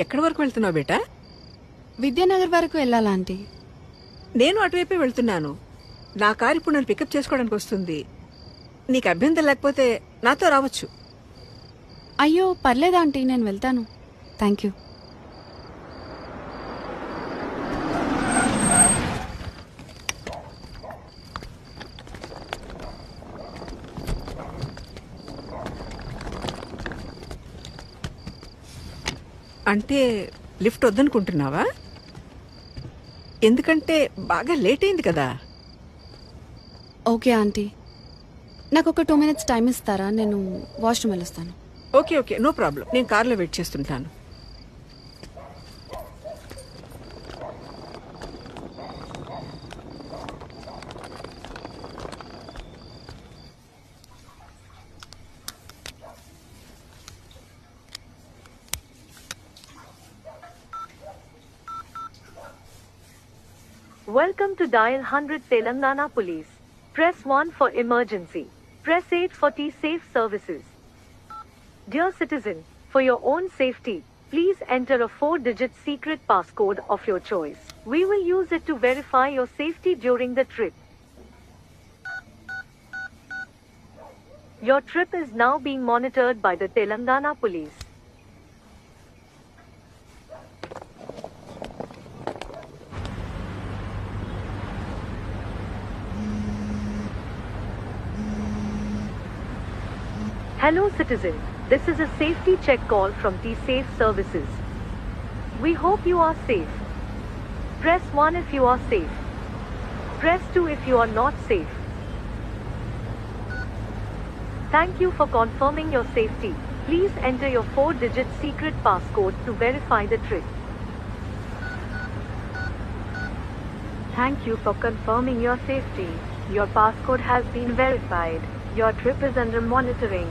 ఎక్కడి వరకు వెళ్తున్నావు బేటా? విద్యానగర్ వరకు వెళ్ళాలా ఆంటీ? నేను అటువైపే వెళ్తున్నాను. నా కారు ఇప్పుడు నన్ను పికప్ చేసుకోవడానికి వస్తుంది. నీకు అభ్యంతరం లేకపోతే నాతో రావచ్చు. అయ్యో పర్లేదా ఆంటీ, నేను వెళ్తాను. Thank you. అంటే లిఫ్ట్ వద్దనుకుంటున్నావా? ఎందుకంటే బాగా లేట్ అయింది కదా. ఓకే ఆంటీ, నాకు ఒక 2 minutes టైం ఇస్తారా? నేను వాష్రూమ్ వెళ్ళొస్తాను. Okay okay, no problem. నేను కార్లో వెయిట్ చేస్తుంటాను. Welcome to Dial 100 Telangana Police. Press 1 for emergency. Press 8 for T-Safe services. Dear citizen, for your own safety, please enter a 4-digit secret passcode of your choice. We will use it to verify your safety during the trip. Your trip is now being monitored by the Telangana Police. Hello citizen, this is a safety check call from T-Safe services. We hope you are safe. Press 1 if you are safe. Press 2 if you are not safe. Thank you for confirming your safety. Please enter your 4-digit secret passcode to verify the trip. Thank you for confirming your safety. Your passcode has been verified. Your trip is under monitoring.